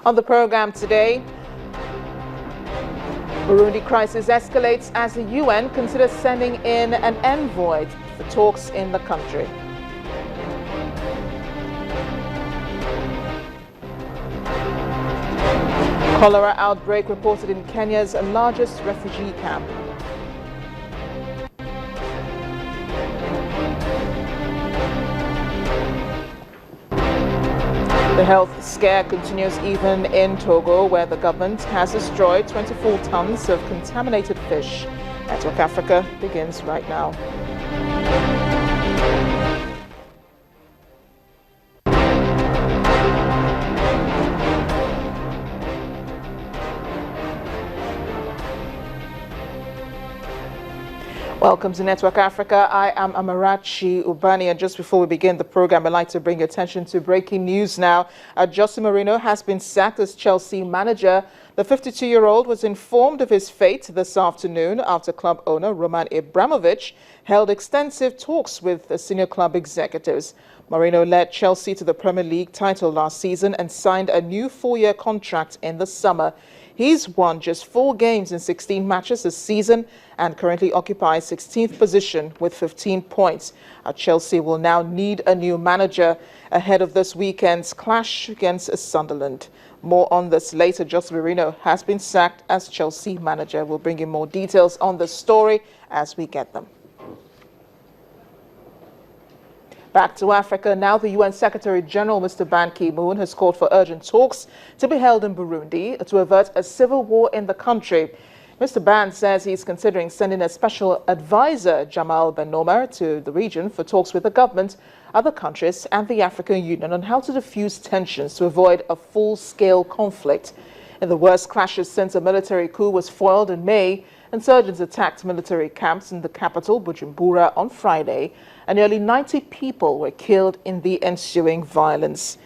On the program today, Burundi crisis escalates as the UN considers sending in an envoy for talks in the country. Cholera outbreak reported in Kenya's largest refugee camp. The health scare continues even in Togo, where the government has destroyed 24 tons of contaminated fish. Network Africa begins right now. Welcome to Network Africa. I am Amarachi Ubani, and just before we begin the program, I'd like to bring your attention to breaking news now. Jose Mourinho has been sacked as Chelsea manager. The 52-year-old was informed of his fate this afternoon after club owner Roman Abramovich held extensive talks with the senior club executives. Mourinho led Chelsea to the Premier League title last season and signed a new 4-year contract in the summer. He's won just 4 games in 16 matches this season and currently occupies 16th position with 15 points. Chelsea will now need a new manager ahead of this weekend's clash against Sunderland. More on this later. Jose Mourinho has been sacked as Chelsea manager. We'll bring you more details on the story as we get them. Back to Africa now. The UN Secretary General, Mr. Ban Ki-moon, has called for urgent talks to be held in Burundi to avert a civil war in the country. Mr. Ban says he's considering sending a special advisor, Jamal Ben-Nomer, to the region for talks with the government, other countries and the African Union on how to defuse tensions to avoid a full-scale conflict. In the worst clashes since a military coup was foiled in May, insurgents attacked military camps in the capital, Bujumbura, on Friday, and nearly 90 people were killed in the ensuing violence.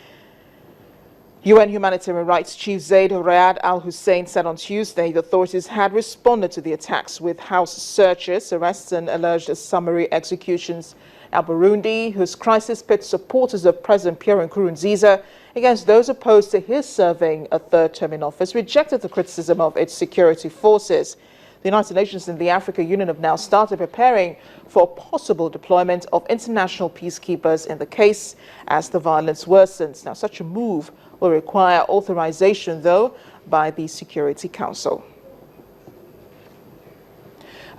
UN Humanitarian Rights Chief Zaid Riyad al-Hussein said on Tuesday the authorities had responded to the attacks with house searches, arrests and alleged summary executions. Now, Burundi, whose crisis pits supporters of President Pierre Nkurunziza against those opposed to his serving a third term in office, rejected the criticism of its security forces. The United Nations and the African Union have now started preparing for a possible deployment of international peacekeepers in the case as the violence worsens. Now, such a move will require authorization, though, by the Security Council.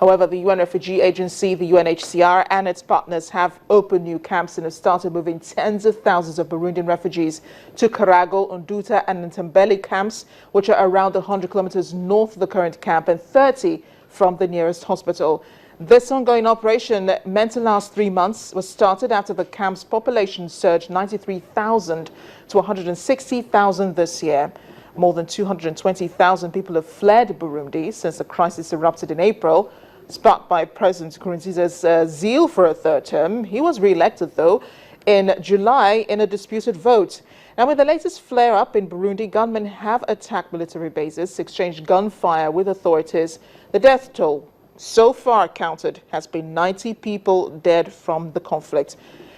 However, the UN Refugee Agency, the UNHCR, and its partners have opened new camps and have started moving tens of thousands of Burundian refugees to Karago, Unduta, and Ntambeli camps, which are around 100 kilometers north of the current camp and 30 from the nearest hospital. This ongoing operation, meant to last 3 months, was started after the camp's population surged 93,000 to 160,000 this year. More than 220,000 people have fled Burundi since the crisis erupted in April. Sparked by President Nkurunziza's zeal for a third term, he was re-elected, though, in July in a disputed vote. Now, with the latest flare-up in Burundi, gunmen have attacked military bases, exchanged gunfire with authorities. The death toll so far counted has been 90 people dead from the conflict.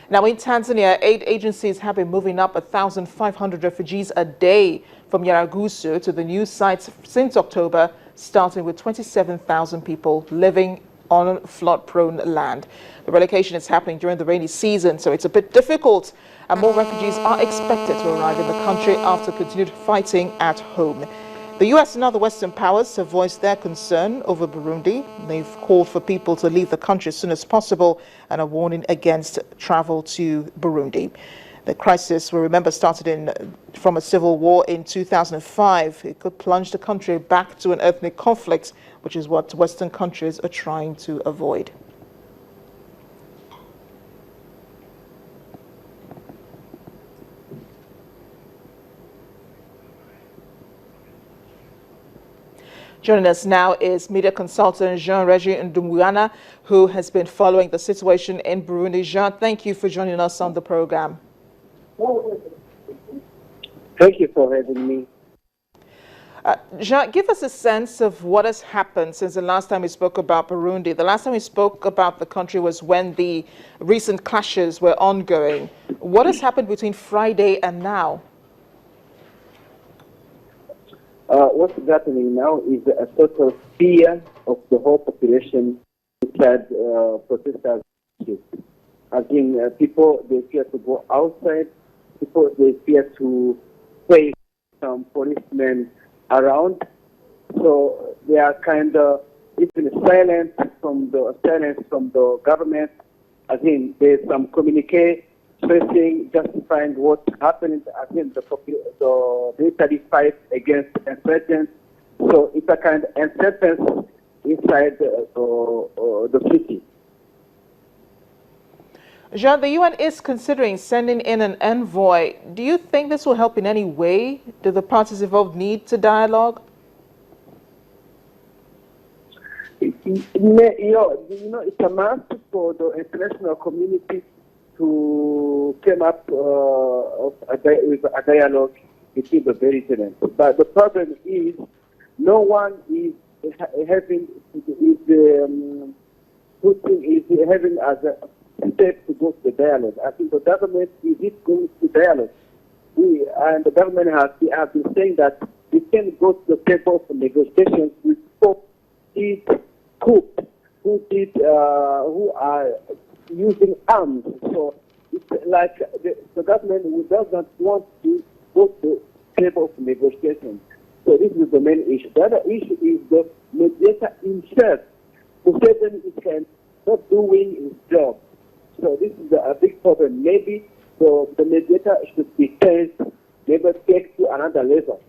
Now, in Tanzania, aid agencies have been moving up 1,500 refugees a day from Yaragusu to the new sites since October, starting with 27,000 people living on flood-prone land. The relocation is happening during the rainy season, so it's a bit difficult, and more refugees are expected to arrive in the country after continued fighting at home. The US and other Western powers have voiced their concern over Burundi. They've called for people to leave the country as soon as possible and are warning against travel to Burundi. The crisis, we remember, started from a civil war in 2005. It could plunge the country back to an ethnic conflict, which is what Western countries are trying to avoid. Joining us now is media consultant Jean-Regis Ndumuyana, who has been following the situation in Burundi. Jean, thank you for joining us on the program. Thank you for having me. Jean, give us a sense of what has happened since the last time we spoke about Burundi. The last time we spoke about the country was when the recent clashes were ongoing. What has happened between Friday and now? What's happening now is a sort of fear of the whole population inside protesters. I think people, they fear to go outside. People, they fear to face some policemen around. So they are kind of even silent from the government. I think there's some communique stressing, justifying what's happening. I think the military fight against insurgents. So it's a kind of uncertainty inside the city. Jean, the UN is considering sending in an envoy. Do you think this will help in any way? Do the parties involved need to dialogue? It's a must for the international community to come up with a dialogue between the belligerents. But the problem is, no one is having as a step to go to the dialogue. I think the government is going to dialogue. And the government have been saying that we can go to the table for negotiations with folks who are using arms. So it's like the government who doesn't want to go to the table for negotiations. So this is the main issue. The other issue is the mediator himself. Museveni is not doing his job. So this is a big problem. Maybe the mediator should be changed, maybe take to another level.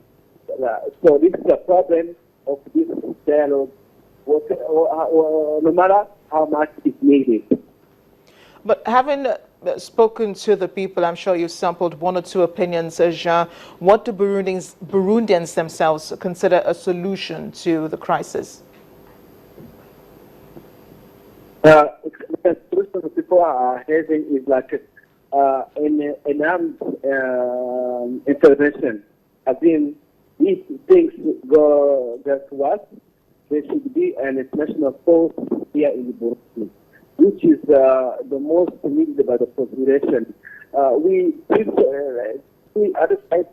So this is the problem of this dialogue, no matter how much is needed. But having spoken to the people, I'm sure you sampled one or two opinions, Jean. What do Burundians themselves consider a solution to the crisis? The solution people are having is like an armed intervention. I think if things go just worse, there should be an international force here in Burundi, which is the most needed by the population. We other sides,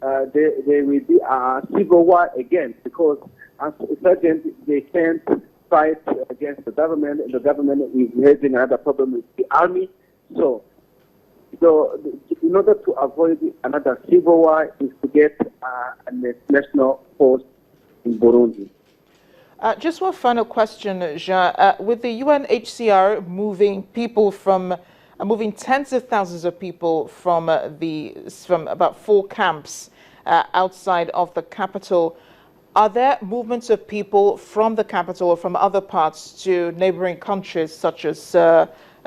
there will be a civil war again, because as insurgents, they can't fight against the government, and the government is having another problem with the army. So in order to avoid another civil war, is to get an international force in Burundi. Just one final question, Jean. With the UNHCR moving tens of thousands of people from about 4 camps outside of the capital, are there movements of people from the capital or from other parts to neighboring countries such as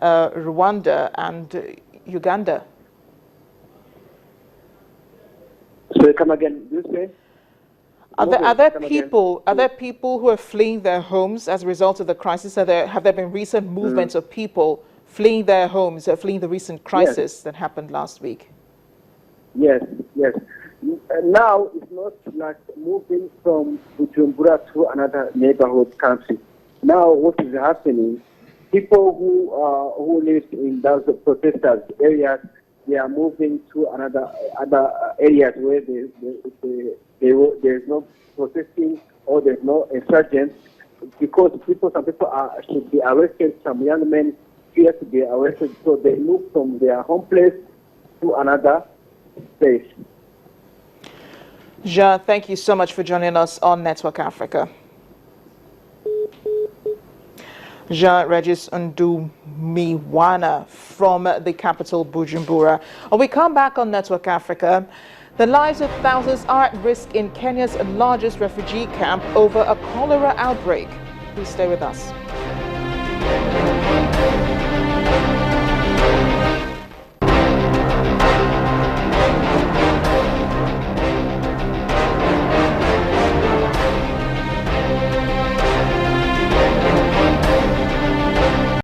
Rwanda and Uganda? So come again, you say? Are there people who are fleeing their homes as a result of the crisis? Have there been recent movements of people fleeing their homes, fleeing the recent crisis that happened last week? Yes. Now it's not like moving from Bujumbura to another neighborhood country. Now what is happening? People who live in those protesters areas, they are moving to other areas where there's no protesting or there's no insurgents, because some people should be arrested. Some young men fear to be arrested, so they move from their home place to another place. Jean, thank you so much for joining us on Network Africa. Jean Regis Ndumiwana from the capital, Bujumbura. When we come back on Network Africa, the lives of thousands are at risk in Kenya's largest refugee camp over a cholera outbreak. Please stay with us.